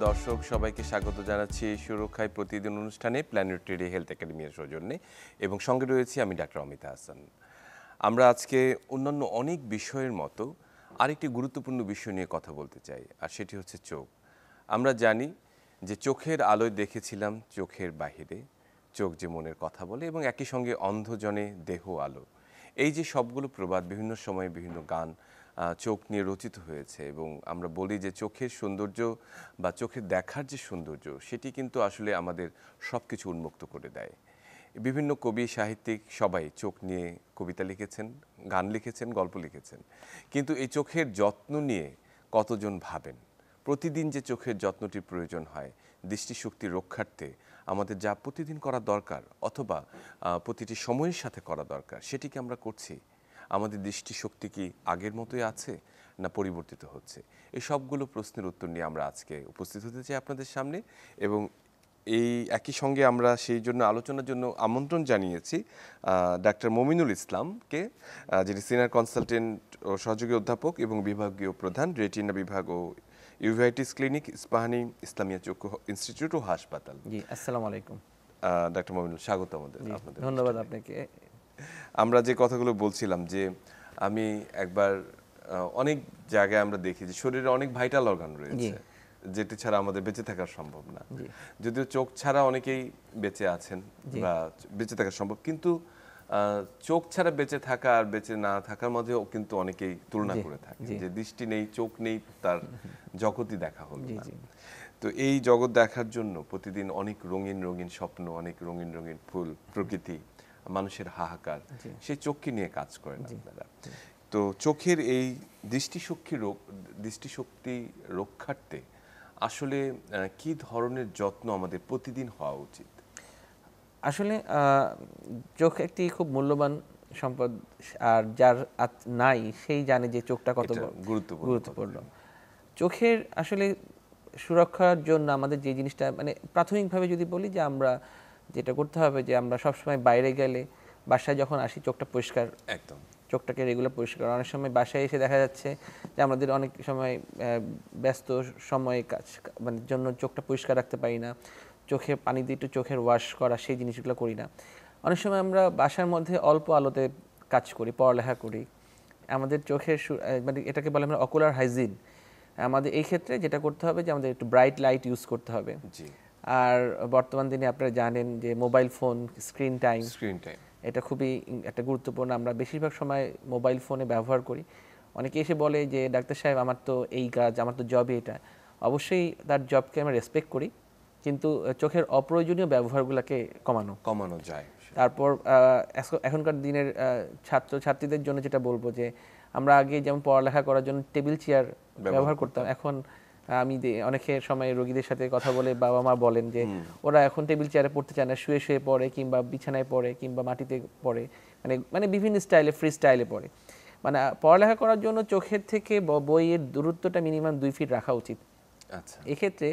দর্শক সবাইকে স্বাগত জানাচ্ছি সুরক্ষায় প্রতিদিন অনুষ্ঠানে প্ল্যানেটারি হেলথ একাডেমির সৌজন্যে এবং সঙ্গে রয়েছি আমি ডাক্তার অমিতা হাসান। আমরা আজকে অন্যান্য অনেক বিষয়ের মতো আরেকটি গুরুত্বপূর্ণ বিষয় নিয়ে কথা বলতে চাই, আর সেটি হচ্ছে চোখ। আমরা জানি যে চোখের আলোয় দেখেছিলাম চোখের বাহিরে, চোখ যে মনের কথা বলে, এবং একই সঙ্গে অন্ধজনে দেহ আলো। এই যে সবগুলো প্রবাদ বিভিন্ন সময়ে বিভিন্ন গান চোখ নিয়ে রচিত হয়েছে, এবং আমরা বলি যে চোখের সৌন্দর্য বা চোখের দেখার যে সৌন্দর্য সেটি কিন্তু আসলে আমাদের সব কিছু উন্মুক্ত করে দেয়। বিভিন্ন কবি সাহিত্যিক সবাই চোখ নিয়ে কবিতা লিখেছেন, গান লিখেছেন, গল্প লিখেছেন, কিন্তু এই চোখের যত্ন নিয়ে কতজন ভাবেন? প্রতিদিন যে চোখের যত্নটির প্রয়োজন হয় দৃষ্টিশক্তি রক্ষার্থে আমাদের যা প্রতিদিন করা দরকার অথবা প্রতিটি সময়ের সাথে করা দরকার, সেটি কি আমরা করছি? আমাদের দৃষ্টিশক্তি কি আগের মতোই আছে না পরিবর্তিত হচ্ছে? এই সবগুলো প্রশ্নের উত্তর নিয়ে আমরা আজকে উপস্থিত হতে চাই আপনাদের সামনে, এবং এই একই সঙ্গে আমরা সেই জন্য আলোচনার জন্য আমন্ত্রণ জানিয়েছি ডাক্তার মমিনুল ইসলামকে, যিনি সিনিয়র কনসালটেন্ট ও সহযোগী অধ্যাপক এবং বিভাগীয় প্রধান, রেটিনা বিভাগ ও ইউভাইটিস ক্লিনিক, ইস্পাহানি ইসলামিয়া চক্ষু ইনস্টিটিউট ও হাসপাতাল। জি, আসসালামু আলাইকুম ডাক্তার মমিনুল, স্বাগত আমাদের। আপনাদের ধন্যবাদ আপনাকে। আমরা যে কথাগুলো বলছিলাম যে আমি একবার অনেক জায়গায় আমরা দেখি যে শরীরে অনেক ভাইটাল অর্গান রয়েছে যেটি ছাড়া আমাদের বেঁচে থাকা সম্ভব না। যদিও চোখ ছাড়া অনেকেই বেঁচে আছেন বা বেঁচে থাকা সম্ভব, কিন্তু চোখ ছাড়া বেঁচে থাকা আর বেঁচে না থাকার মধ্যেও কিন্তু অনেকেই তুলনা করে থাকে যে দৃষ্টি নেই, চোখ নেই, তার জগৎই দেখা হলো না। তো এই জগৎ দেখার জন্য প্রতিদিন অনেক রঙিন রঙিন স্বপ্ন, অনেক রঙিন রঙিন ফুল, প্রকৃতি, মানুষের হাহাকার, সেই চোখকে নিয়ে কাজ করেন আপনারা। তো চোখের এই দৃষ্টিশক্তি রক্ষার্থে আসলে কি ধরনের যত্ন আমাদের প্রতিদিন হওয়া উচিত? আসলে চোখ একটি খুব মূল্যবান সম্পদ, আর যার নাই সেই জানে যে চোখটা কত গুরুত্বপূর্ণ। চোখের আসলে সুরক্ষার জন্য আমাদের যে জিনিসটা মানে প্রাথমিকভাবে যদি বলি যে আমরা যেটা করতে হবে যে আমরা সবসময় বাইরে গেলে বাসায় যখন আসি চোখটা পরিষ্কার, একদম চোখটাকে রেগুলার পরিষ্কার। অনেক সময় বাসায় এসে দেখা যাচ্ছে যে আমাদের অনেক সময় ব্যস্ত সময়ে কাজ মানে জন্য চোখটা পরিষ্কার রাখতে পারি না, চোখে পানি দিয়ে একটু চোখের ওয়াশ করা সেই জিনিসগুলো করি না। অনেক সময় আমরা বাসার মধ্যে অল্প আলোতে কাজ করি, পড়ালেখা করি, আমাদের চোখের মানে এটাকে বলে আমরা অকুলার হাইজিন। আমাদের এই ক্ষেত্রে যেটা করতে হবে যে আমাদের একটু ব্রাইট লাইট ইউজ করতে হবে। আর বর্তমান দিনে আপনারা জানেন যে মোবাইল ফোন স্ক্রিন টাইম এটা খুবই একটা গুরুত্বপূর্ণ। আমরা বেশিরভাগ সময় মোবাইল ফোনে ব্যবহার করি। অনেকে এসে বলে যে ডাক্তার সাহেব আমার তো এই কাজ, আমার তো জবই এটা। অবশ্যই তার জবকে আমরা রেসপেক্ট করি, কিন্তু চোখের অপ্রয়োজনীয় ব্যবহারগুলোকে কমানো যায়। তারপর এখনকার দিনের ছাত্রছাত্রীদের জন্য যেটা বলবো যে আমরা আগে যেমন পড়ালেখা করার জন্য টেবিল চেয়ার ব্যবহার করতাম, এখন আমি অনেকের সময় রোগীদের সাথে কথা বলে বাবা মা বলেন যে ওরা এখন টেবিল চেয়ারে পড়তে চায় না, শুয়ে শুয়ে পড়ে কিংবা বিছানায় পড়ে কিংবা মাটিতে পড়ে, মানে বিভিন্ন স্টাইলে, ফ্রি স্টাইলে পড়ে। মানে পড়ালেখা করার জন্য চোখের থেকে বইয়ের দূরত্বটা মিনিমাম 2 ফিট রাখা উচিত। এক্ষেত্রে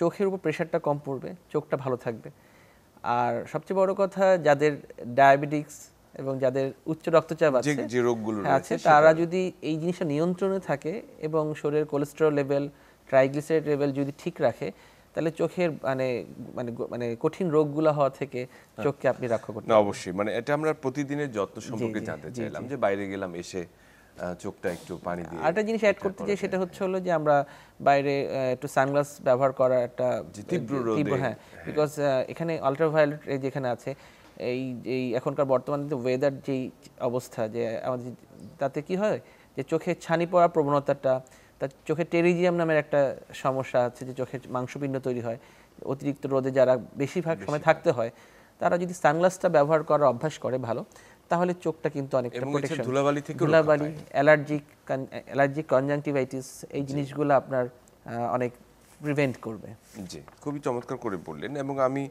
চোখের উপর প্রেশারটা কম পড়বে, চোখটা ভালো থাকবে। আর সবচেয়ে বড় কথা, যাদের ডায়াবেটিক্স এবং যাদের উচ্চ রক্তচাপ আছে তারা যদি এই জিনিসটা নিয়ন্ত্রণে থাকে এবং শরীরের কোলেস্টেরল লেভেল, ট্রাইগ্লিসারাইড লেভেল যদি ঠিক রাখে, তাহলে চোখের মানে মানে মানে কঠিন রোগগুলো হওয়া থেকে চোখকে আপনি রক্ষা করতে পারবেন। অবশ্যই, মানে এটা আমরা প্রতিদিনের যত্ন সম্পর্কে জানতে চাইলাম যে বাইরে গেলাম, এসে চোখটা একটু পানি দিয়ে। আরেকটা জিনিস অ্যাড করতে চাই, সেটা হচ্ছে হলো যে আমরা বাইরে একটু সানগ্লাস ব্যবহার করা, একটা তীব্র রোদে, বিকজ এখানে আলট্রাভায়োলেট যেখানে আছে, এই এখনকার বর্তমান ওয়েদার যেই অবস্থা, যে আমাদের তাতে কি হয় যে চোখে ছানি পড়ার প্রবণতাটা, তার চোখে টেরিজিয়াম নামের একটা সমস্যা আছে, যে চোখের মাংসপিণ্ড তৈরি হয়। অতিরিক্ত রোদে যারা বেশিরভাগ সময় থাকতে হয়, তারা যদি সানগ্লাসটা ব্যবহার করার অভ্যাস করে ভালো, তাহলে চোখটা কিন্তু অনেকটা প্রোটেকশন, ধুলাবালি, অ্যালার্জিক কনজাংটিভাইটিস, এই জিনিসগুলো আপনার অনেক প্রিভেন্ট করবে। জি, খুবই চমৎকার করে বললেন। এবং আমি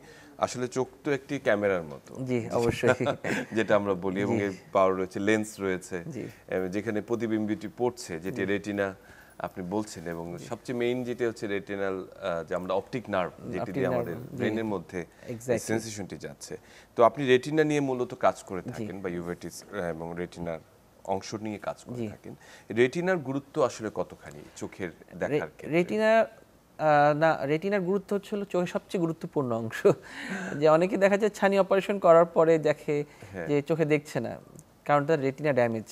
আসলে চোখ তো একটি ক্যামেরার মতো, জি অবশ্যই, যেটা আমরা বলি, এবং এর পাওয়ার রয়েছে, লেন্স রয়েছে, যেখানে প্রতিবিম্বটি পড়ছে, যেটি রেটিনা আপনি বলছেন, এবং সবচেয়ে মেইন যেটা হচ্ছে রেটিনাল, যে আমরা অপটিক নার্ভ, যেটি দিয়ে আমাদের ব্রেনের মধ্যে সেন্সেশনটি যাচ্ছে। তো আপনি রেটিনা নিয়ে মূলত কাজ করে থাকেন, বা ইউভাইটিস এবং রেটিনার অংশ নিয়ে কাজ করে থাকেন। রেটিনার গুরুত্ব আসলে কতখানি চোখের দেখার ক্ষেত্রে? রেটিনা না, রেটিনার গুরুত্ব হচ্ছে হলো চোখের সবচেয়ে গুরুত্বপূর্ণ অংশ। যে অনেকে দেখা যায় ছানি অপারেশন করার পরে দেখে যে চোখে দেখছে না, কারণ তার রেটিনা ড্যামেজ।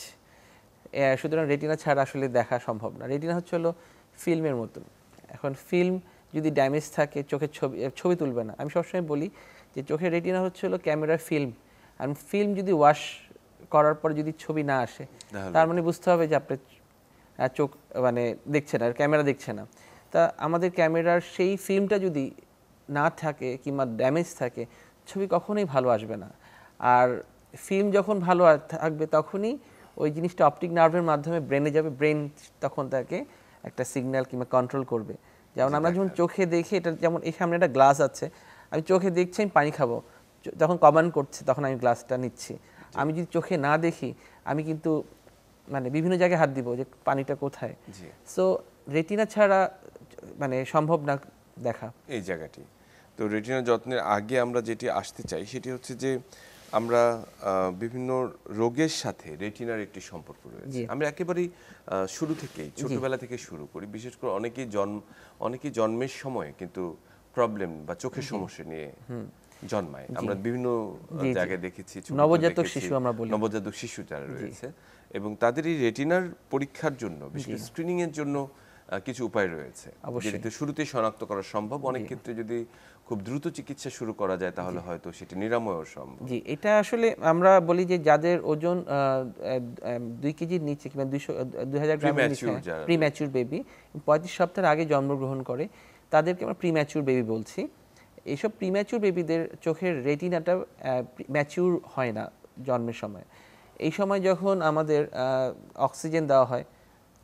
সুতরাং রেটিনা ছাড়া আসলে দেখা সম্ভব না। রেটিনা হচ্ছে হলো ফিল্মের মতন। এখন ফিল্ম যদি ড্যামেজ থাকে চোখের ছবি তুলবে না। আমি সবসময় বলি যে চোখের রেটিনা হচ্ছে হলো ক্যামেরার ফিল্ম, আর ফিল্ম যদি ওয়াশ করার পরে যদি ছবি না আসে, তার মানে বুঝতে হবে যে আপনার চোখ মানে দেখছে না, ক্যামেরা দেখছে না। তা আমাদের ক্যামেরার সেই ফিল্মটা যদি না থাকে কিংবা ড্যামেজ থাকে, ছবি কখনোই ভালো আসবে না। আর ফিল্ম যখন ভালো থাকবে তখনই ওই জিনিসটা অপটিক নার্ভের মাধ্যমে ব্রেনে যাবে, ব্রেন তখন তাকে একটা সিগন্যাল কিংবা কন্ট্রোল করবে। যেমন আমরা যখন চোখে দেখি, এটা যেমন এই সামনে একটা গ্লাস আছে, আমি চোখে দেখছি আমি পানি খাবো, যখন কমান্ড করছে তখন আমি গ্লাসটা নিচ্ছি। আমি যদি চোখে না দেখি, আমি কিন্তু মানে বিভিন্ন জায়গায় হাত দিব যে পানিটা কোথায়। সো রেটিনা ছাড়া মানে সম্ভব না দেখা এই জায়গাটি। তো রেটিনা যত্নের আগে আমরা যেটি আসতে চাই সেটি হচ্ছে যে আমরা বিভিন্ন রোগের সাথে রেটিনার একটি সম্পর্ক রয়েছে। আমরা একেবারেই শুরু থেকেই ছোটবেলা থেকে শুরু করি। বিশেষ করে অনেকেই জন্মের সময় কিন্তু প্রবলেম বা চোখের সমস্যা নিয়ে জন্মায়। আমরা বিভিন্ন জায়গায় দেখেছি, নবজাতক শিশু আমরা বলি, নবজাতক শিশু যারা রয়েছে, এবং তাদের এই রেটিনার পরীক্ষার জন্য বিশেষ স্ক্রিনিং এর জন্য কিছু উপায় রয়েছে, যেটিতে শুরুতেই শনাক্ত করা সম্ভব। অনেক ক্ষেত্রে যদি খুব দ্রুত চিকিৎসা শুরু করা যায় তাহলে হয়তো সেটি নিরাময়ও সম্ভব। জি, এটা আসলে আমরা বলি যে যাদের ওজন 2 কেজির নিচে কিংবা 2000 গ্রামের নিচে, প্রিম্যাচুর বেবি 35 সপ্তাহের আগে জন্মগ্রহণ করে, তাদেরকে আমরা প্রিম্যাচুর বেবি বলছি। এইসব প্রিম্যাচুর বেবিদের চোখের রেটিনাটা ম্যাচিউর হয় না জন্মের সময়। এই সময় যখন আমাদের অক্সিজেন দেওয়া হয়,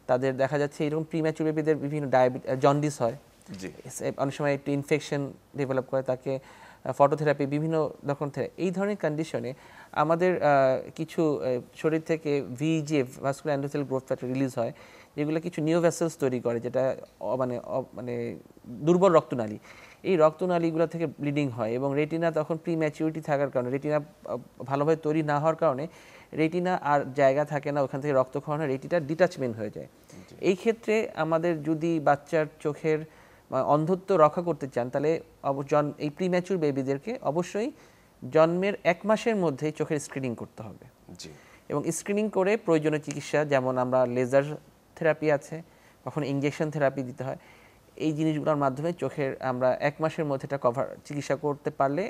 তাদের দেখা যাচ্ছে এরকম প্রিম্যাচুর বেবিদের বিভিন্ন জন্ডিস হয়, অনেক সময় একটু ইনফেকশন ডেভেলপ করে, তাকে ফটোথেরাপি, বিভিন্ন রকম এই ধরনের কন্ডিশনে আমাদের কিছু শরীর থেকে VGF, vascular endothelial growth factor release হয়, যেগুলো কিছু নিউ ভেসেলস তৈরি করে, যেটা মানে দুর্বল রক্তনালী। এই রক্তনালীগুলো থেকে ব্লিডিং হয় এবং রেটিনা তখন প্রিম্যাচুরিটি থাকার কারণে, রেটিনা ভালোভাবে তৈরি না হওয়ার কারণে রেটিনা আর জায়গা থাকে না, ওখান থেকে রক্তক্ষরণ হয়, রেটিনার ডিটাচমেন্ট হয়ে যায়। এই ক্ষেত্রে আমাদের যদি বাচ্চার চোখের অন্ধত্ব রক্ষা করতে চান, তাহলে এই প্রিম্যাচুর বেবিদেরকে অবশ্যই জন্মের 1 মাসের মধ্যেই চোখের স্ক্রিনিং করতে হবে। এবং স্ক্রিনিং করে প্রয়োজনীয় চিকিৎসা, যেমন আমরা লেজার থেরাপি আছে, কখনো ইনজেকশন থেরাপি দিতে হয়, এই জিনিসগুলোর মাধ্যমে চোখের আমরা 1 মাসের মধ্যে এটা চিকিৎসা করতে পারলে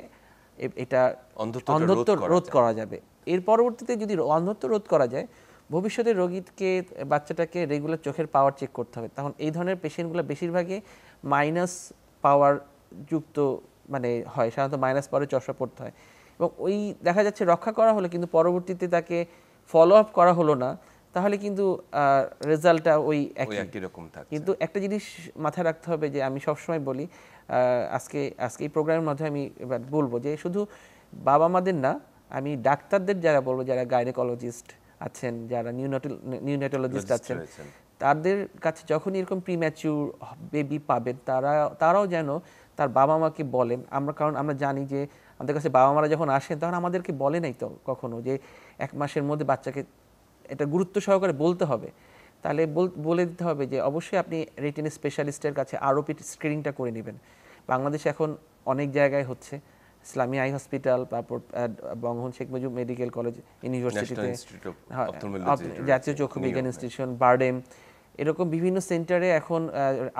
এটা অন্ধত্ব রোধ করা যাবে। এর পরবর্তীতে যদি অন্ধত্ব রোধ করা যায়, ভবিষ্যতে রোগীকে, বাচ্চাটাকে রেগুলার চোখের পাওয়ার চেক করতে হবে। তখন এই ধরনের পেশেন্টগুলো বেশিরভাগই মাইনাস পাওয়ার যুক্ত মানে হয়, সাধারণত মাইনাস পাওয়ারে চশমা পড়তে হয়, এবং ওই দেখা যাচ্ছে রক্ষা করা হলো কিন্তু পরবর্তীতে তাকে ফলো আপ করা হলো না, তাহলে কিন্তু রেজাল্টটা ওই একই রকম থাকে। কিন্তু একটা জিনিস মাথায় রাখতে হবে যে আমি সবসময় বলি, আজকে এই প্রোগ্রামের মাধ্যমে আমি এবার বলবো যে শুধু বাবা মাদের না, আমি ডাক্তারদের যারা বলবো, যারা গাইনোকোলজিস্ট আছেন, যারা নিউনেটোলজিস্ট আছেন, তাদের কাছে যখন এরকম প্রিম্যাচুর বেবি পাবেন, তারাও যেন তার বাবা মাকে বলেন। কারণ আমরা জানি যে আমাদের কাছে বাবা মারা যখন আসেন তখন আমাদেরকে বলে নাই তো কখনো যে 1 মাসের মধ্যে বাচ্চাকে এটা গুরুত্ব সহকারে বলতে হবে। তাহলে বলে দিতে হবে যে অবশ্যই আপনি রেটিনা স্পেশালিস্টের কাছে আরওপি স্ক্রিনিংটা করে নেবেন। বাংলাদেশে এখন অনেক জায়গায় হচ্ছে, ইসলামী আই হসপিটাল, তারপর বঙ্গবন্ধু শেখ মুজিব মেডিকেল কলেজ, ইউনিভার্সিটিতে, জাতীয় চক্ষু বিজ্ঞান ইনস্টিটিউশন, বারডেম, এরকম বিভিন্ন সেন্টারে এখন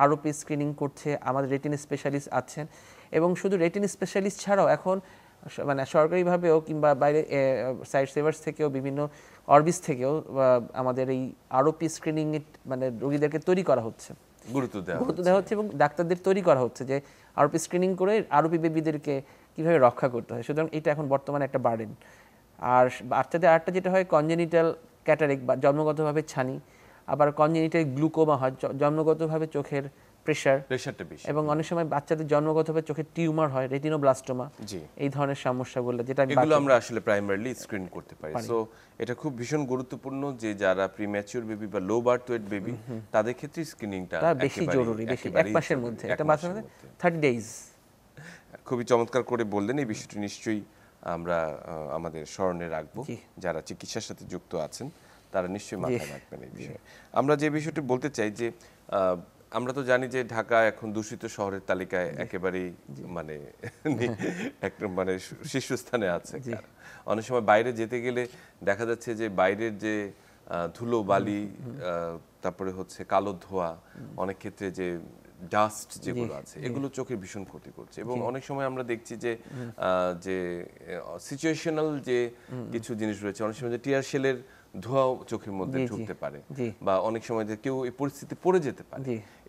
আরওপি স্ক্রিনিং করছে, আমাদের রেটিনা স্পেশালিস্ট আছেন। এবং শুধু রেটিনা স্পেশালিস্ট ছাড়াও এখন মানে সরকারিভাবেও কিংবা বাইরে সাইট সেভার্স থেকেও, বিভিন্ন অরবিস থেকেও আমাদের এই আরওপি স্ক্রিনিং মানে রোগীদেরকে তৈরি করা হচ্ছে, গুরুত্ব দেওয়া হচ্ছে, এবং ডাক্তারদের তৈরি করা হচ্ছে যে আরওপি স্ক্রিনিং করে আরওপি বেবিদেরকে কীভাবে রক্ষা করতে হয়। সুতরাং এটা এখন বর্তমানে একটা বার্ডেন। আর বাচ্চাদের আরেকটা যেটা হয়, কনজেনিটাল ক্যাটারেক্ট বা জন্মগতভাবে ছানি, আবার কনজেনিটাল গ্লুকোমা হয়, জন্মগতভাবে চোখের প্রেশারটা বেশি, এবং অনেক সময় বাচ্চাদের জন্মগতভাবে চোখের টিউমার হয়, রেটিনোব্লাস্টোমা, এই ধরনের সমস্যাগুলো, যেটা এগুলো আমরা আসলে প্রাইমারিলি স্ক্রিন করতে পারি। সো এটা খুব ভীষণ গুরুত্বপূর্ণ যে যারা প্রিম্যাচিউর বেবি বা লো বার্থ ওয়েট বেবি, তাদের ক্ষেত্রে স্ক্রিনিংটা বেশি জরুরি, বেশি 1 মাসের মধ্যে, এটা বাচ্চাদের 30 ডেজ। খুবই চমৎকার করে বললেন। এই বিষয়টি নিশ্চয়ই আমরা আমাদের স্মরণে রাখবো, যারা চিকিৎসার সাথে যুক্ত আছেন তারা নিশ্চয়ই মাথায় রাখবেন এই বিষয়ে। আমরা যে বিষয়টি বলতে চাই যে আমরা তো জানি যে ঢাকা এখন দূষিত শহরের তালিকায় একেবারেই মানে মানে শীর্ষস্থানে আছে। অনেক সময় বাইরে যেতে গেলে দেখা যাচ্ছে যে বাইরের যে ধুলো বালি, তারপরে হচ্ছে কালো ধোঁয়া, অনেক ক্ষেত্রে যে ডাস্ট যেগুলো আছে এগুলো চোখের ভীষণ ক্ষতি করছে। এবং অনেক সময় আমরা দেখছি যে যে সিচুয়েশনাল যে কিছু জিনিস রয়েছে, অনেক সময় যে টিয়ার শেলের ধোঁয়াও চোখের মধ্যে ঢুকতে পারে, বা অনেক সময় যে কেউ এই পরিস্থিতি পড়ে যেতে পারে।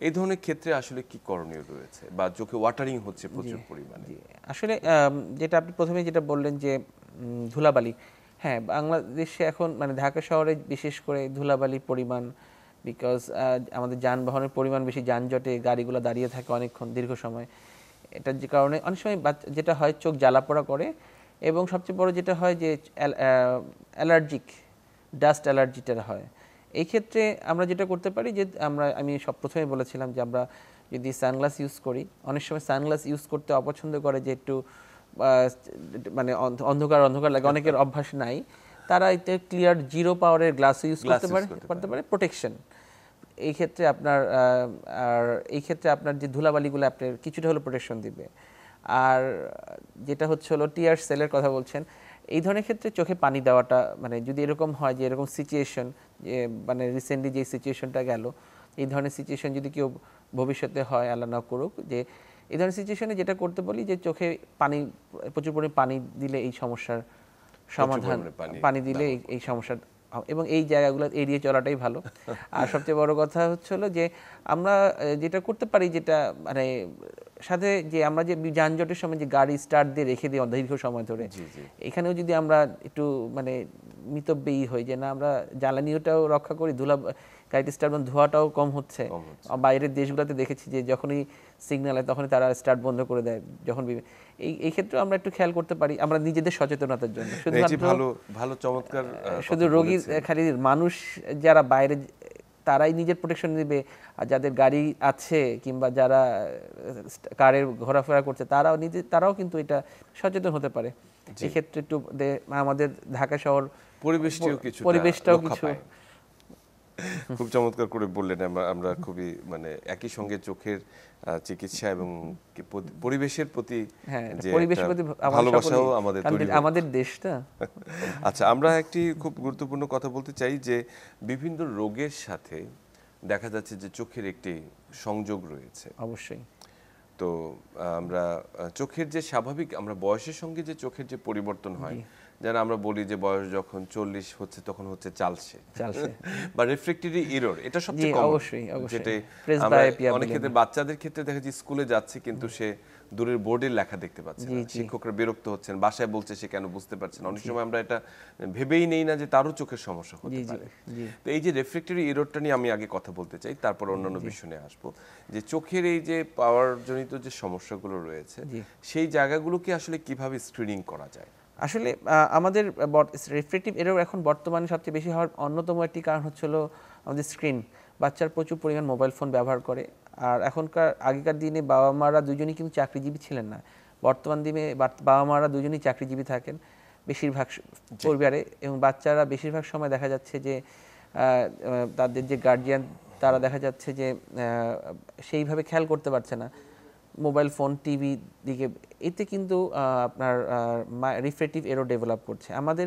এই ধরনের ক্ষেত্রে আসলে কি করণীয় রয়েছে, বা চোখে ওয়াটারিং হচ্ছে প্রচুর পরিমাণে? আসলে যেটা আপনি প্রথমে যেটা বললেন যে ধুলাবালি, হ্যাঁ বাংলাদেশে এখন মানে ঢাকা শহরে বিশেষ করে ধুলাবালির পরিমাণ, বিকজ আমাদের যানবাহনের পরিমাণ বেশি, যানজটে গাড়িগুলো দাঁড়িয়ে থাকে অনেকক্ষণ দীর্ঘ সময়। এটার যে কারণে অনেক সময় যেটা হয় চোখ জ্বালাপোড়া করে, এবং সবচেয়ে বড় যেটা হয় যে অ্যালার্জিক ডাস্ট অ্যালার্জিটা হয়। এই ক্ষেত্রে আমরা যেটা করতে পারি যে আমি প্রথমে বলেছিলাম যে আমরা যদি সানগ্লাস ইউজ করি, অনেক সময় সানগ্লাস ইউজ করতে অপছন্দ করে যে একটু মানে অন্ধকার লাগে, অনেকের অভ্যাস নাই, তারা এতে ক্লিয়ার 0 পাওয়ারের গ্লাস ইউজ করতে পারে প্রোটেকশন। এই ক্ষেত্রে আপনার যে ধুলাবালিগুলো আপনার কিছুটা হলো প্রোটেকশন দিবে। আর যেটা হলো টিয়ার সেলের কথা বলছেন, এই ধরনের ক্ষেত্রে চোখে পানি দেওয়াটা, মানে যদি এরকম হয় যে এরকম সিচুয়েশন, যে মানে রিসেন্টলি যে সিচুয়েশনটা গেল, এই ধরনের সিচুয়েশন যদি কেউ ভবিষ্যতে হয়, আল্লাহ না করুক, যে এই ধরনের সিচুয়েশনে যেটা করতে বলি যে চোখে প্রচুর পরিমাণে পানি দিলে এই সমস্যার সমাধান, পানি দিলে এই সমস্যার, এবং এই জায়গাগুলো এড়িয়ে চলাটাই ভালো। আর সবচেয়ে বড় কথা হলো যে আমরা যেটা করতে পারি, যেটা মানে সাথে যে আমরা যে যানজটের সময় যে গাড়ি স্টার্ট দিয়ে রেখে দিই দীর্ঘ সময় ধরে, এখানেও যদি আমরা একটু মানে মিতব্যয়ী হই, যে না আমরা জ্বালানিটাও রক্ষা করি, গাড়িতে স্টার্ট ধোঁয়াটাও কম হচ্ছে। বাইরের দেশগুলোতে দেখেছি যে যখনই সিগন্যাল হয় তখনই তারা স্টার্ট বন্ধ করে দেয়। যখন এই ক্ষেত্রে আমরা একটু খেয়াল করতে পারি আমরা নিজেদের সচেতনতার জন্য। ভালো চমৎকার। শুধু রোগী খালি মানুষ যারা বাইরে তারাই নিজের প্রোটেকশন নেবে, আর যাদের গাড়ি আছে কিংবা যারা কারের ঘোরাফেরা করছে তারাও কিন্তু এটা সচেতন হতে পারে। এক্ষেত্রে একটু আমাদের ঢাকা শহর পরিবেশটাও কিছু খুব চমৎকার করে বললেন। আমরা খুবই মানে একই সঙ্গে চোখের চিকিৎসা এবং পরিবেশের প্রতি যে ভালোবাসাও আমাদের দেশটা। আচ্ছা, আমরা একটি খুব গুরুত্বপূর্ণ কথা বলতে চাই যে বিভিন্ন রোগের সাথে দেখা যাচ্ছে যে চোখের একটি সংযোগ রয়েছে। অবশ্যই। তো আমরা চোখের যে স্বাভাবিক, আমরা বয়সের সঙ্গে যে চোখের যে পরিবর্তন হয়, যেন আমরা বলি যে বয়স যখন 40 হচ্ছে তখন হচ্ছে চালসে বা রিফ্র্যাক্টরি এরর, এটা সবচেয়ে কমন। যেটা আমরা অনেক ক্ষেত্রে বাচ্চাদের ক্ষেত্রে দেখা যায় স্কুলে যাচ্ছে কিন্তু সে দূরের বোর্ডের লেখা দেখতে পাচ্ছে না, শিক্ষকরা বিরক্ত হচ্ছেন, বাসায় বলছে সে কেন বুঝতে পারছে না। অনেক সময় আমরা এটা ভেবেই নেই না যে তারও চোখের সমস্যা হতে পারে। তো এই যে রিফ্র্যাক্টরি এররটা নিয়ে আমি আগে কথা বলতে চাই, তারপর অন্যান্য বিষয় নিয়ে আসবো। যে চোখের এই যে পাওয়ার জনিত যে সমস্যাগুলো রয়েছে, সেই জায়গাগুলোকে আসলে কিভাবে স্ক্রিনিং করা যায়? আসলে আমাদের রিফ্র্যাক্টিভ এরর এখন বর্তমানে সবচেয়ে বেশি হওয়ার অন্যতম একটি কারণ হলো আমাদের স্ক্রিন। বাচ্চার প্রচুর পরিমাণ মোবাইল ফোন ব্যবহার করে। আর আগেকার দিনে বাবা মারা দুজনেই কিন্তু চাকরিজীবী ছিলেন না। বর্তমান দিনে বাবা মারা দুজনেই চাকরিজীবী থাকেন বেশিরভাগ পরিবারে, এবং বাচ্চারা বেশিরভাগ সময় দেখা যাচ্ছে যে তাদের যে গার্জিয়ান তারা দেখা যাচ্ছে যে সেইভাবে খেয়াল করতে পারছে না মোবাইল ফোন টিভি দিকে। এতে কিন্তু আপনার রিফ্র্যাক্টিভ এরর ডেভেলপ করছে। আমাদের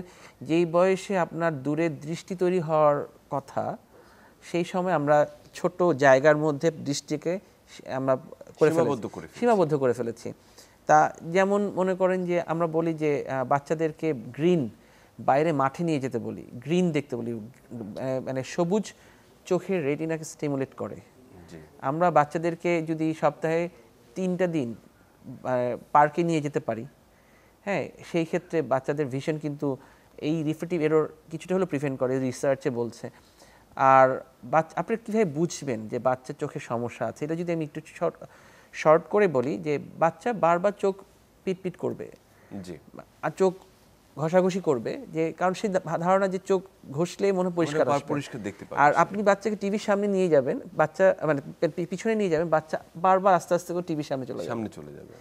যেই বয়সে আপনার দূরে দৃষ্টি তৈরি হওয়ার কথা, সেই সময় আমরা ছোট জায়গার মধ্যে দৃষ্টিকে আমরা সীমাবদ্ধ করে ফেলেছি। তা যেমন মনে করেন যে আমরা বলি যে বাচ্চাদেরকে গ্রিন, বাইরে মাঠে নিয়ে যেতে বলি, গ্রিন দেখতে বলি, মানে সবুজ চোখের রেটিনাকে স্টিমুলেট করে। আমরা বাচ্চাদেরকে যদি সপ্তাহে 3টা দিন পার্কে নিয়ে যেতে পারি, হ্যাঁ, সেই ক্ষেত্রে বাচ্চাদের ভিশন কিন্তু এই রিফ্র্যাক্টিভ এরর কিছুটা হলেও প্রিভেন্ট করে, রিসার্চে বলছে। আর আপনি কীভাবে বুঝবেন যে বাচ্চার চোখে সমস্যা আছে, এটা যদি আমি একটু শর্ট করে বলি, যে বাচ্চা বারবার চোখ পিটপিট করবে, আর চোখ ঘষাঘষি করবে, যে কারণ সেই ধারণা যে চোখ ঘষলে মনে পরিষ্কার দেখতে পাবে। আর আপনি বাচ্চাকে টিভির সামনে নিয়ে যাবেন, বাচ্চা মানে পিছনে নিয়ে যাবেন, বাচ্চা বারবার আস্তে আস্তে করে টিভির সামনে চলে যাবে।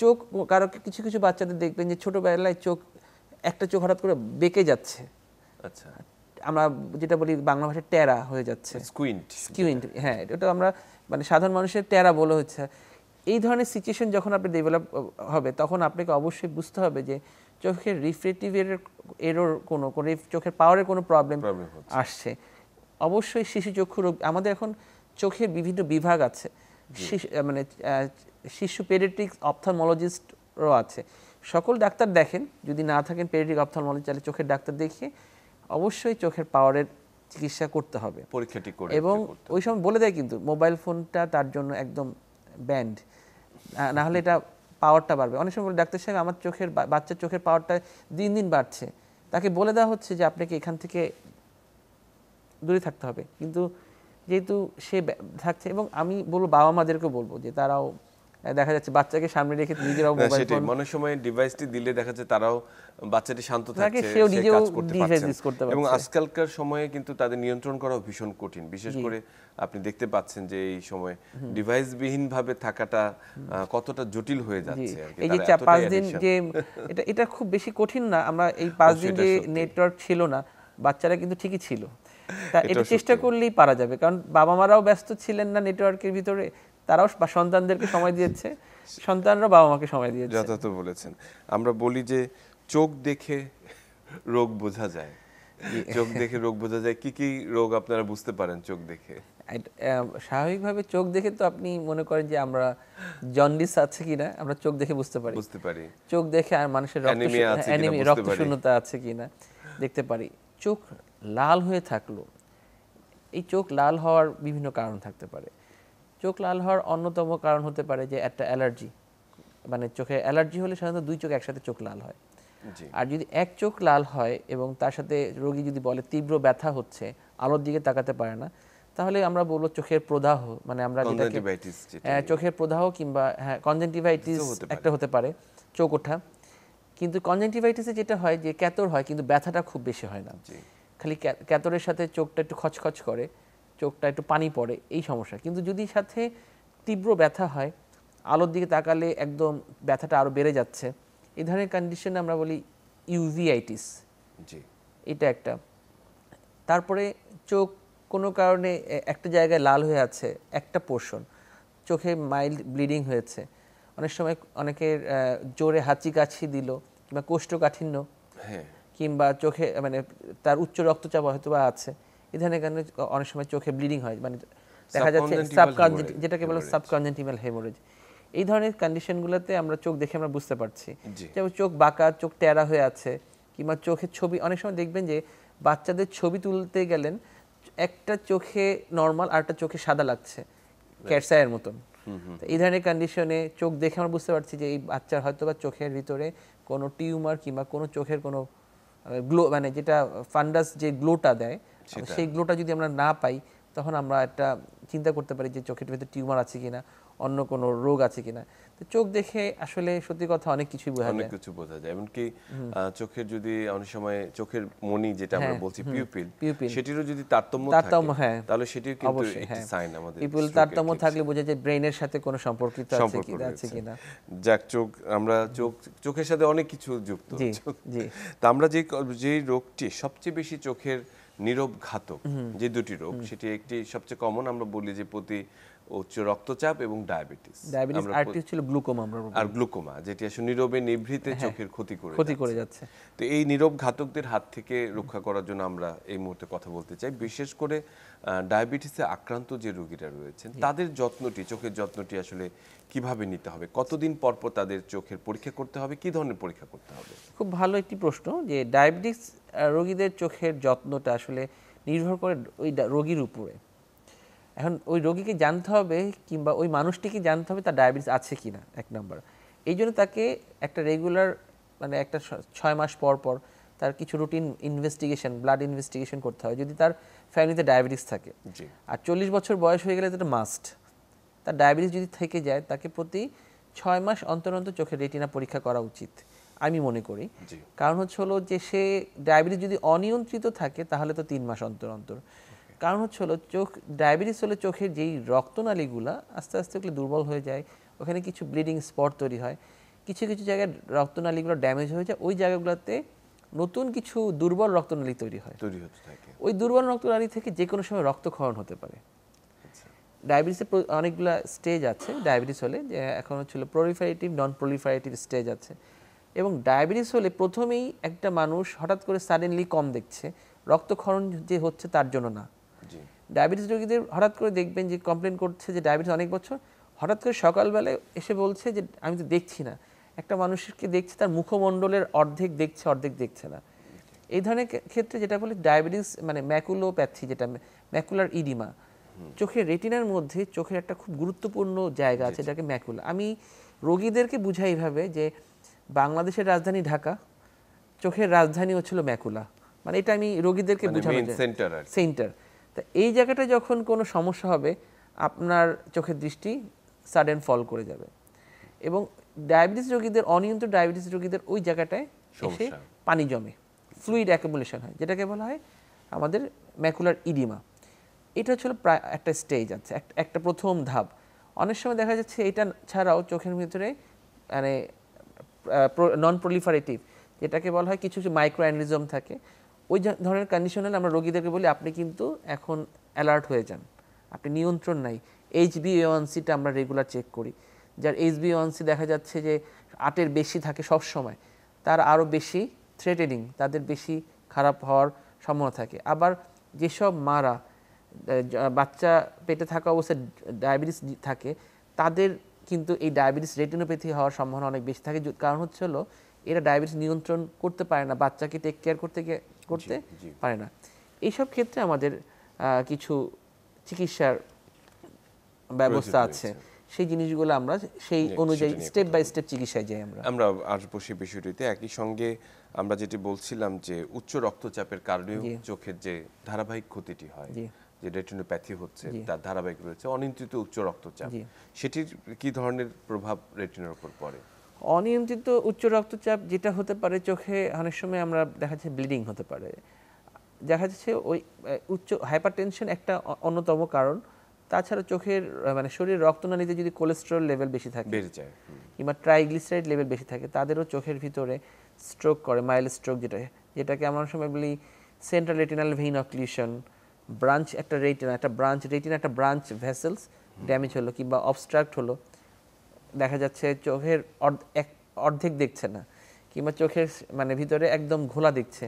চোখ কারো কিছু বাচ্চাদের দেখবেন যে ছোটবেলায় একটা চোখ হঠাৎ করে বেঁকে যাচ্ছে। আচ্ছা। আমরা যেটা বলি বাংলা ভাষায় টেরা হয়ে যাচ্ছে, স্কুইন্ট, হ্যাঁ, এটা আমরা মানে সাধারণ মানুষের টেরা বলা হচ্ছে। এই ধরনের সিচুয়েশন যখন আপনি ডেভেলপ হবে তখন আপনাকে অবশ্যই বুঝতে হবে যে চোখের রিফ্রেক্টিভ এরর কোনো চোখের পাওয়ারের কোনো প্রবলেম আসছে। অবশ্যই শিশু চক্ষু রোগ, আমাদের এখন চোখের বিভিন্ন বিভাগ আছে, মানে শিশু পেডিয়াট্রিক অপথলমোলজিস্টও আছে। সকল ডাক্তার দেখেন, যদি না থাকেন পেডিয়াট্রিক অপথলমোলজি তাহলে চোখের ডাক্তার দেখিয়ে অবশ্যই চোখের পাওয়ারের চিকিৎসা করতে হবে, পরীক্ষাটি করে, এবং ওই সময় বলে দেয় কিন্তু মোবাইল ফোনটা তার জন্য একদম ব্যান্ড, না হলে এটা পাওয়ারটা বাড়বে। অনেক সময় ডাক্তার সাহেব আমার বাচ্চার চোখের পাওয়ারটা দিন দিন বাড়ছে, তাকে বলে দেওয়া হচ্ছে যে আপনাকে এখান থেকে দূরে থাকতে হবে, কিন্তু যেহেতু সে থাকছে, এবং আমি বলবো বাবা মাদেরকেও বলবো যে তারাও দেখা যাচ্ছে বাচ্চাকে সামনে রেখে নিজেরাও মোবাইল ফোন, মনে সময় ডিভাইসটি দিলে দেখা যাচ্ছে তারাও বাচ্চাটি শান্ত থাকছে, সেও নিজেও কাজ করতে ডিভাইস করতে পারছে। এবং আজকালকার সময়ে কিন্তু তাদের নিয়ন্ত্রণ করা ভীষণ কঠিন, বিশেষ করে আপনি দেখতে পাচ্ছেন যে এই সময় ডিভাইস বিহীন ভাবে থাকাটা কতটা জটিল হয়ে যাচ্ছে। এই যে 5 দিন যে এটা খুব বেশি কঠিন না, আমরা এই 5 দিন যে নেটওয়ার্ক ছিল না, বাচ্চারা কিন্তু ঠিকই ছিল, তা এটা চেষ্টা করলেই পারা যাবে, কারণ বাবা মারাও ব্যস্ত ছিলেন না নেটওয়ার্কের ভিতরে, তারাও সন্তানদেরকে সময় দিয়েছে, সন্তানরা বাবা মাকে সময় দিয়েছে। যথার্থ বলেছেন। আমরা বলি যে চোখ দেখে রোগ বোঝা যায়, চোখ দেখে রোগ বোঝা যায়। কি কি রোগ আপনারা বুঝতে পারেন চোখ দেখে? স্বাভাবিকভাবে চোখ দেখে তো আপনি মনে করেন যে আমরা জন্ডিস আছে কিনা আমরা চোখ দেখে বুঝতে পারি, চোখ দেখে আর মানুষের রক্ত শূন্যতা আছে কিনা দেখতে পারি। চোখ লাল হয়ে থাকলো, এই চোখ লাল হওয়ার বিভিন্ন কারণ থাকতে পারে। চোখ লাল হওয়ার অন্যতম কারণ হতে পারে যে একটা অ্যালার্জি, মানে চোখে অ্যালার্জি হলে সাধারণত 2 চোখ একসাথে চোখ লাল হয়। আর যদি এক চোখ লাল হয় এবং তার সাথে রোগী যদি বলে তীব্র ব্যথা হচ্ছে, আলোর দিকে তাকাতে পারে না, তাহলে আমরা বলবো চোখের প্রদাহ, মানে আমরা যেটাকে চোখের প্রদাহ কিংবা কনজাংটিভাইটিস একটা হতে পারে, চোখ ওঠা। কিন্তু কনজাংটিভাইটিসে যেটা হয় যে ক্যাতর হয়, কিন্তু ব্যথাটা খুব বেশি হয় না, খালি ক্যাতরের সাথে চোখটা একটু খচখচ করে, চোখটা একটু পানি পড়ে, এই সমস্যা। কিন্তু যদি সাথে তীব্র ব্যথা হয়, আলোর দিকে তাকালে একদম ব্যথাটা আরও বেড়ে যাচ্ছে, এই ধরনের কন্ডিশনে আমরা বলি ইউভিআইটিস, এটা একটা। তারপরে চোখ কোনো কারণে একটা জায়গায় লাল হয়ে আছে, একটা পোর্শন চোখে মাইল্ড ব্লিডিং হয়েছে, অনেক সময় অনেকের জোরে হাঁচি কাশি দিল কিংবা কোষ্ঠকাঠিন্য, কিংবা চোখে মানে তার উচ্চ রক্তচাপ হয়তো বা আছে, এই ধরনের কারণে অনেক সময় চোখে ব্লিডিং হয়, মানে দেখা যাচ্ছে যেটাকে বলে সাবকনজেন্টিভাল হেমোরেজ। এই ধরনের কন্ডিশনগুলোতে আমরা চোখ দেখে আমরা বুঝতে পারছি, যেমন চোখ বাঁকা, চোখ টেরা হয়ে আছে, কিংবা চোখের ছবি, অনেক সময় দেখবেন যে বাচ্চাদের ছবি তুলতে গেলেন একটা চোখে নর্মাল আর একটা চোখে সাদা লাগছে, ক্যাটসাইয়ের মতন। এই ধরনের কন্ডিশনে চোখ দেখে আমরা বুঝতে পারছি যে এই বাচ্চার হয়তো বা চোখের ভিতরে কোনো টিউমার কিংবা কোনো চোখের কোনো গ্লো, মানে যেটা ফান্ডাস যে গ্লোটা দেয়, সেই গ্লোটা যদি আমরা না পাই, তখন আমরা একটা চিন্তা করতে পারি যে চোখের ভিতরে টিউমার আছে কিনা, অন্য কোনো রোগ আছে কিনা। তো চোখ দেখে আসলে সত্যি কথা অনেক কিছুই বোঝা যায়, অনেক কিছু বোঝা যায়। এমনকি চোখের যদি অনেক সময় চোখের মণি যেটা আমরা বলছি পিউপিল, সেটিরও যদি তারতম্য থাকে, তাহলে সেটিও কিন্তু একটি সাইন আমাদের। পিউপিল তারতম্য থাকলে বোঝা যায় ব্রেইনের সাথে কোনো সম্পর্কিত আছে কিনা। যাক, আমরা চোখের সাথে অনেক কিছু যুক্ত। তা আমরা যে রোগটি সবচেয়ে বেশি চোখের নীরব ঘাতক, যে দুটি রোগ, সেটি একটি সবচেয়ে কমন, আমরা বলি যে উচ্চ রক্তচাপ এবং ডায়াবেটিস, আরেকটি ছিল গ্লুকোমা, আর গ্লুকোমা যেটি আসলে নীরবে নিভৃতে চোখের ক্ষতি করে যাচ্ছে। তো এই নীরব ঘাতকদের হাত থেকে রক্ষা করার জন্য আমরা এই মুহূর্তে কথা বলতে চাই, বিশেষ করে ডায়াবেটিসে আক্রান্ত যে রোগীরা রয়েছেন তাদের চোখের যত্নটি আসলে কিভাবে নিতে হবে, কতদিন পর পর তাদের চোখের পরীক্ষা করতে হবে, কি ধরনের পরীক্ষা করতে হবে? খুব ভালো একটি প্রশ্ন, যে ডায়াবেটিস রোগীদের চোখের যত্নটা আসলে নির্ভর করে ওই রোগীর উপরে। এখন ওই রোগীকে জানতে হবে কিংবা ওই মানুষটিকে জানতে হবে তার ডায়াবেটিস আছে কিনা, এক নম্বর। এই জন্য তাকে একটা রেগুলার, মানে একটা 6 মাস পর পর তার কিছু রুটিন ইনভেস্টিগেশন, ব্লাড ইনভেস্টিগেশন করতে হয় যদি তার ফ্যামিলিতে ডায়াবেটিস থাকে। আর 40 বছর বয়স হয়ে গেলে এটা মাস্ট। তার ডায়াবেটিস যদি থেকে যায়, তাকে প্রতি 6 মাস অন্তর অন্তর চোখের রেটিনা পরীক্ষা করা উচিত আমি মনে করি। কারণ হলো যে সে ডায়াবেটিস যদি অনিয়ন্ত্রিত থাকে তাহলে তো 3 মাস অন্তর অন্তর। কারণ হলো ডায়াবেটিস হলে চোখের যেই রক্তনালীগুলা আস্তে আস্তে ওগুলো দুর্বল হয়ে যায়, ওখানে কিছু ব্লিডিং স্পট তৈরি হয়, কিছু কিছু জায়গায় রক্তনালীগুলো ড্যামেজ হয়ে যায়, ওই জায়গাগুলোতে নতুন কিছু দুর্বল রক্তনালী তৈরি হতে থাকে। ওই দুর্বল রক্তনালী থেকে যে কোনো সময় রক্তক্ষরণ হতে পারে। ডায়াবেটিসের অনেকগুলো স্টেজ আছে ডায়াবেটিস হলে, যে এখন হচ্ছিল প্রলিফারেটিভ, নন প্রলিফারেটিভ স্টেজ আছে। এবং ডায়াবেটিস হলে প্রথমেই একটা মানুষ হঠাৎ করে সাডেনলি কম দেখছে, রক্তক্ষরণ যে হচ্ছে তার জন্য না। ডায়াবেটিস রোগীদের হঠাৎ করে দেখবেন যে কমপ্লেন করছে যে ডায়াবেটিস অনেক বছর, হঠাৎ করে সকালবেলায় এসে বলছে যে আমি তো দেখছি না। একটা মানুষকে দেখছে তার মুখমণ্ডলের অর্ধেক দেখছে, অর্ধেক দেখছে না। এই ধরনের ক্ষেত্রে যেটা বলে ডায়াবেটিস মানে ম্যাকুলোপ্যাথি, যেটা ম্যাকুলার ইডিমা, চোখের রেটিনার মধ্যে চোখের একটা খুব গুরুত্বপূর্ণ জায়গা আছে, এটাকে ম্যাকুলা। আমি রোগীদেরকে বুঝাই এইভাবে যে বাংলাদেশের রাজধানী ঢাকা, চোখের রাজধানী হচ্ছিল ম্যাকুলা। মানে এটা আমি রোগীদেরকে বুঝানো সেন্টার। তা এই জায়গাটা যখন কোনো সমস্যা হবে, আপনার চোখের দৃষ্টি সাডেন ফল করে যাবে। এবং ডায়াবেটিস রোগীদের, অনিয়ন্ত্রিত ডায়াবেটিস রোগীদের ওই জায়গাটায় এসে পানি জমে, ফ্লুইড অ্যাকুমুলেশন হয়, যেটাকে বলা হয় আমাদের ম্যাকুলার ইডিমা। এটা হচ্ছে প্রায় একটা স্টেজ আছে, একটা প্রথম ধাপ। অনেক সময় দেখা যাচ্ছে এটা ছাড়াও চোখের ভিতরে মানে নন প্রলিফারেটিভ, যেটাকে বলা হয় কিছু কিছু মাইক্রো অ্যানিজম থাকে। ওই ধরনের কন্ডিশন হলে আমরা রোগীদেরকে বলি আপনি কিন্তু এখন অ্যালার্ট হয়ে যান, আপনি নিয়ন্ত্রণ নাই। HbA1cটা আমরা রেগুলার চেক করি, যার HbA1c দেখা যাচ্ছে যে 8-এর বেশি থাকে সব সময়, তার আরও বেশি থ্রেটেনিং, তাদের বেশি খারাপ হওয়ার সম্ভাবনা থাকে। আবার যেসব মারা বাচ্চা পেটে থাকা অবস্থায় ডায়াবেটিস থাকে, তাদের কিন্তু এই ডায়াবেটিস রেটিনোপ্যাথি হওয়ার সম্ভাবনা অনেক বেশি থাকে। কারণ হচ্ছে হলো এরা ডায়াবেটিস নিয়ন্ত্রণ করতে পারে না, বাচ্চাকে টেক কেয়ার করতে পারে না। এইসব ক্ষেত্রে আমাদের কিছু চিকিৎসার ব্যবস্থা আছে, সেই জিনিসগুলো আমরা সেই অনুযায়ী স্টেপ বাই স্টেপ চিকিৎসায় যাই। আমরা আসবো সেই বিষয়টিতে। একই সঙ্গে আমরা যেটি বলছিলাম যে উচ্চ রক্তচাপের কারণেও চোখের যে ধারাবাহিক ক্ষতিটি হয়, যে রেটিনোপ্যাথি হচ্ছে, তার ধারাবাহিক রয়েছে অনিয়ন্ত্রিত উচ্চ রক্তচাপ, সেটির কি ধরনের প্রভাব রেটিনার উপর পড়ে? অনিয়ন্ত্রিত উচ্চ রক্তচাপ যেটা হতে পারে, চোখে অনেক সময় আমরা দেখা যাচ্ছে ব্লিডিং হতে পারে, দেখা যাচ্ছে ওই উচ্চ হাইপারটেনশন একটা অন্যতম কারণ। তাছাড়া চোখের মানে শরীরের রক্তনালীতে যদি কোলেস্টেরল লেভেল বেশি থাকে, বেড়ে যায়, কিংবা ট্রাইগ্লিসারাইড লেভেল বেশি থাকে, তাদেরও চোখের ভিতরে স্ট্রোক করে, মাইল্ড স্ট্রোক, যেটাকে আমরা সময় বলি central retinal vein occlusion. Branch একটা রেটিনা একটা ব্রাঞ্চ ভেসেলস ড্যামেজ হলো কিংবা অবস্ট্রাক্ট হলো, দেখা যাচ্ছে চোখের অর্ধেক দেখছে না, কিংবা চোখের মানে ভিতরে একদম ঘোলা দেখছে।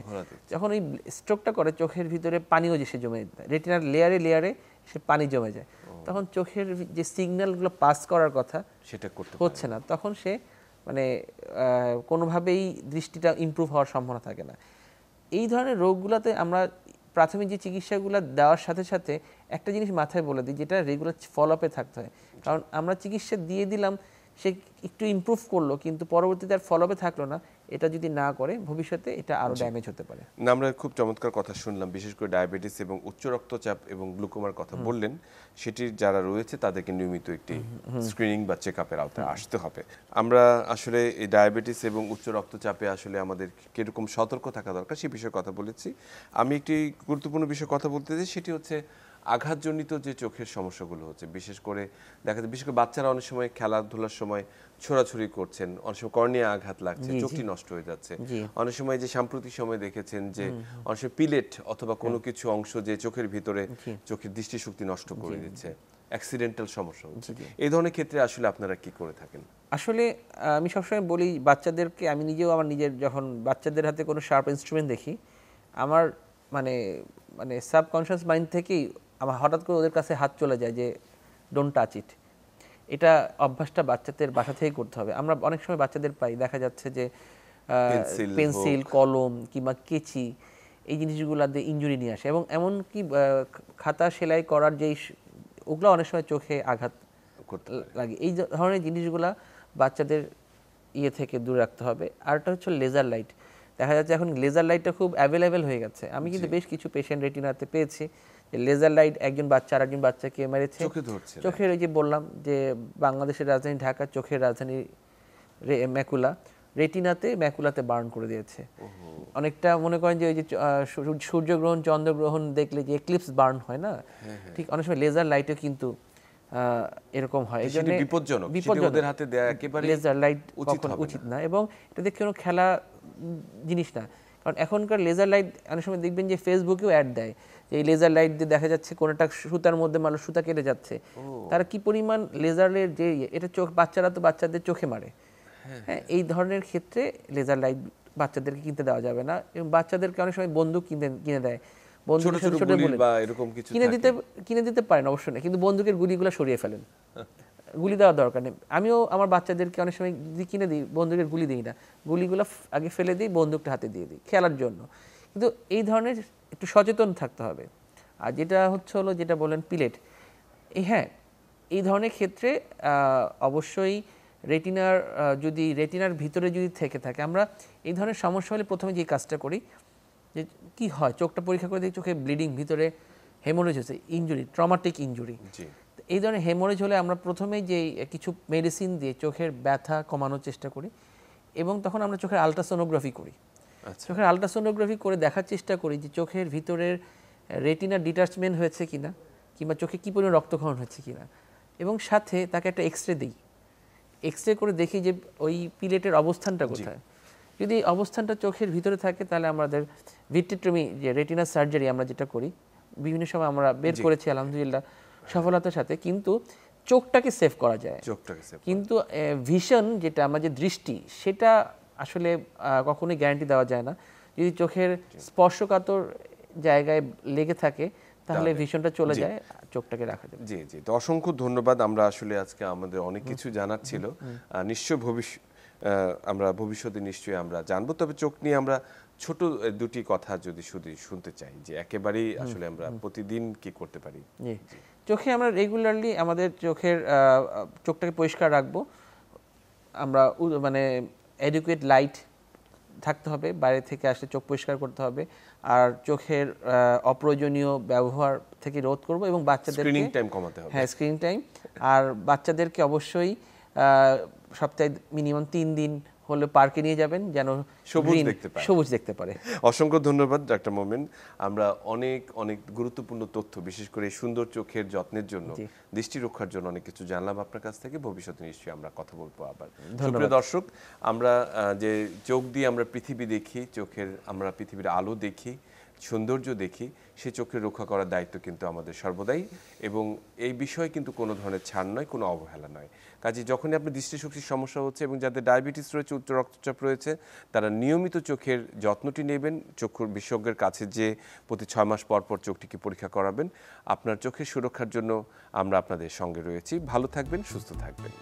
যখন এই স্ট্রোকটা করে চোখের ভিতরে পানিও যে সে জমে, রেটিনার লেয়ারে লেয়ারে সে পানি জমে যায়, তখন চোখের যে সিগন্যালগুলো পাস করার কথা সেটা হচ্ছে না, তখন সে মানে কোনোভাবেই দৃষ্টিটা ইমপ্রুভ হওয়ার সম্ভাবনা থাকে না। এই ধরনের রোগগুলোতে আমরা প্রাথমিক যে চিকিৎসাগুলো দেওয়ার সাথে সাথে একটা জিনিস মাথায় বলে দিই, যেটা রেগুলার ফলো আপে থাকতে হয়। কারণ আমরা চিকিৎসা দিয়ে দিলাম, সে একটু ইমপ্রুভ করলো, কিন্তু পরবর্তীতে আর ফলো আপে থাকলো না, এটা যদি না করে ভবিষ্যতে এটা আরো ড্যামেজ হতে পারে। না, আমরা খুব চমৎকার কথা শুনলাম, বিশেষ করে ডায়াবেটিস এবং উচ্চ রক্তচাপ এবং গ্লুকোমার কথা বললেন। সেটির যারা রয়েছে তাদেরকে নিয়মিত একটি স্ক্রিনিং বা চেক আপের আওতায় আসতে হবে। আমরা আসলে এই ডায়াবেটিস এবং উচ্চ রক্তচাপে আসলে আমাদের কিরকম সতর্ক থাকা দরকার সে বিষয়ে কথা বলেছি। আমি একটি গুরুত্বপূর্ণ বিষয়ে কথা বলতে চাই, সেটি হচ্ছে আঘাতজনিত যে চোখের সমস্যাগুলো হচ্ছে। বিশেষ করে দেখা যায়, বিশেষ করে বাচ্চারা অনেক সময় খেলাধুলার সময় ছোড়াছুড়ি করছেন, অনেক সময় কর্নিয়া আঘাত লাগছে, চোখটি নষ্ট হয়ে যাচ্ছে। অনেক সময় যে সাম্প্রতিক সময় দেখেছেন যে অনেক সময় পিলেট অথবা কোনো কিছু অংশ যে চোখের ভিতরে চোখের দৃষ্টিশক্তি নষ্ট করে দিচ্ছে, অ্যাক্সিডেন্টাল সমস্যা হচ্ছে। এই ধরনের ক্ষেত্রে আসলে আপনারা কি করে থাকেন? আসলে আমি সবসময় বলি বাচ্চাদেরকে, আমি নিজেও আমার নিজের যখন বাচ্চাদের হাতে কোনো শার্প ইনস্ট্রুমেন্ট দেখি, আমার মানে মানে সাবকনশিয়াস মাইন্ড থেকেই আমার হঠাৎ করে ওদের কাছে হাত চলে যায় যে ডোন্ট টাচ ইট। এটা অভ্যাসটা বাচ্চাদের বাসা থেকেই করতে হবে। আমরা অনেক সময় বাচ্চাদের পাই, দেখা যাচ্ছে যে পেন্সিল, কলম কিংবা কেচি, এই জিনিসগুলো দিয়ে ইনজুরি নিয়ে আসে, এবং এমনকি খাতা সেলাই করার যেই ওগুলো অনেক সময় চোখে আঘাত লাগে। এই ধরনের জিনিসগুলা বাচ্চাদের ইয়ে থেকে দূরে রাখতে হবে। আরটা হচ্ছে লেজার লাইট। দেখা যাচ্ছে এখন লেজার লাইটটা খুব অ্যাভেলেবেল হয়ে গেছে। আমি কিন্তু বেশ কিছু পেশেন্ট রেটিনাতে পেয়েছি যে লেজার লাইট একজন বাচ্চা আর একজন বাচ্চাকে মেরেছে চোখের। ওই যে বললাম যে বাংলাদেশের রাজধানী ঢাকা, চোখের রাজধানী ম্যাকুলা, রেটিনাতে ম্যাকুলাতে বার্ন করে দিয়েছে। অনেকটা মনে করেন যে ওই যে সূর্যগ্রহণ চন্দ্রগ্রহণ দেখলে যে এক্লিপস বার্ন হয় না, ঠিক অনেক সময় লেজার লাইটও কিন্তু এরকম হয়। এই জন্য বিপজ্জনক, ওদের হাতে দেয়া একেবারে লেজার লাইট কখনো উচিত না, এবং এটা দেখে কোনো খেলা জিনিস না। কারণ এখনকার লেজার লাইট অনেক সময় দেখবেন যে ফেসবুকেও অ্যাড দেয় যে এই লেজার লাইট দিয়ে দেখা যাচ্ছে কোনোটা সুতার মধ্যে মানুষ সুতা কেটে যাচ্ছে, তারা কি পরিমাণ লেজারের যে এটা চোখ, বাচ্চারা তো বাচ্চাদের চোখে মারে। হ্যাঁ, এই ধরনের ক্ষেত্রে লেজার লাইট বাচ্চাদেরকে কিনতে দেওয়া যাবে না, এবং বাচ্চাদেরকে অনেক সময় বন্দুক কিনে দেয়, বন্দুকের সাথে ছোট বলে কিনে দিতে পারেন অবশ্যই না, কিন্তু বন্দুকের গুলিগুলো সরিয়ে ফেলেন, গুলি দেওয়ার দরকার নেই। আমিও আমার বাচ্চাদেরকে অনেক সময় যদি কিনে দিই বন্দুকের গুলি দিই না, গুলিগুলো আগে ফেলে দিই, বন্দুকটা হাতে দিয়ে দিই খেলার জন্য। কিন্তু এই ধরনের একটু সচেতন থাকতে হবে। আর যেটা হলো যেটা বলেন পিলেট, হ্যাঁ এই ধরনের ক্ষেত্রে অবশ্যই রেটিনার ভিতরে যদি থেকে থাকে, আমরা এই ধরনের সমস্যা হলে প্রথমে যে কাজটা করি যে কি হয় চোখটা পরীক্ষা করে দেখি চোখে ব্লিডিং, ভিতরে হেমোরেজ হচ্ছে, ইনজুরি, ট্রমাটিক ইনজুরি। এই ধরনের হেমোরেজ হলে আমরা প্রথমেই যে কিছু মেডিসিন দিয়ে চোখের ব্যথা কমানোর চেষ্টা করি, এবং তখন আমরা চোখের আলট্রাসোনোগ্রাফি করি। চোখের আলট্রাসোনোগ্রাফি করে দেখার চেষ্টা করি যে চোখের ভিতরের রেটিনা ডিটাচমেন্ট হয়েছে কিনা, কিংবা চোখে কী পরিমাণ রক্তক্ষরণ হচ্ছে কিনা, এবং সাথে তাকে একটা এক্সরে দিই, এক্সরে করে দেখি যে ওই পিলেটের অবস্থানটা কোথায়। যদি অবস্থানটা চোখের ভিতরে থাকে তাহলে আমাদের ভিট্রেক্টমি, যে রেটিনা সার্জারি আমরা যেটা করি বিভিন্ন সময় আমরা বের করেছি আলহামদুলিল্লাহ সফলতার সাথে, কিন্তু চোখটাকে সেভ করা যায়, কিন্তু ভিশন যেটা আমাদের দৃষ্টি সেটা আসলে কখনোই গ্যারান্টি দেওয়া যায় না। যদি চোখের স্পর্শকাতর জায়গায় লেগে থাকে তাহলে ভিশনটা চলে যায়, চোখটাকে রাখা যাবে। জি জি, তো অসংখ্য ধন্যবাদ। আমরা আসলে আজকে আমাদের অনেক কিছু জানার ছিল, নিশ্চয় আমরা ভবিষ্যতে নিশ্চয়ই আমরা জানবো। তবে চোখ নিয়ে আমরা ছোট দুটি কথা যদি শুধু শুনতে চাই, যে একেবারেই আসলে আমরা প্রতিদিন কি করতে পারি। চোখে আমরা রেগুলারলি আমাদের চোখটাকে পরিষ্কার রাখবো, আমরা মানে অ্যাডিকুয়েট লাইট থাকতে হবে, বাইরে থেকে আসলে চোখ পরিষ্কার করতে হবে, আর চোখের অপ্রয়োজনীয় ব্যবহার থেকে রোধ করব, এবং বাচ্চাদেরকে স্ক্রিনিং টাইম কমাতে হবে। হ্যাঁ, স্ক্রিন টাইম। আর বাচ্চাদেরকে অবশ্যই সপ্তাহে মিনিমাম 3 দিন হলে পার্কে নিয়ে যাবেন যেন সবুজ দেখতে পারে। অসংখ্য ধন্যবাদ ডাক্তার মোমেন। আমরা অনেক অনেক গুরুত্বপূর্ণ তথ্য, বিশেষ করে সুন্দর চোখের যত্নের জন্য, দৃষ্টি রক্ষার জন্য অনেক কিছু জানলাম আপনার কাছ থেকে। ভবিষ্যতে নিশ্চয়ই আমরা কথা বলবো আবার। সুপ্রিয় দর্শক, আমরা যে চোখ দিয়ে আমরা পৃথিবী দেখি, আমরা পৃথিবীর আলো দেখি, সৌন্দর্য দেখি, সে চোখের রক্ষা করার দায়িত্ব কিন্তু আমাদের সর্বদাই, এবং এই বিষয়ে কিন্তু কোনো ধরনের ছাড় নয়, কোনো অবহেলা নয়। কাজে যখনই আপনার দৃষ্টিশক্তির সমস্যা হচ্ছে এবং যাদের ডায়াবেটিস রয়েছে, উচ্চ রক্তচাপ রয়েছে, তারা নিয়মিত চোখের যত্নটি নেবেন, চক্ষুর বিশেষজ্ঞের কাছে যে প্রতি 6 মাস পর পর চোখটিকে পরীক্ষা করাবেন। আপনার চোখের সুরক্ষার জন্য আমরা আপনাদের সঙ্গে রয়েছি। ভালো থাকবেন, সুস্থ থাকবেন।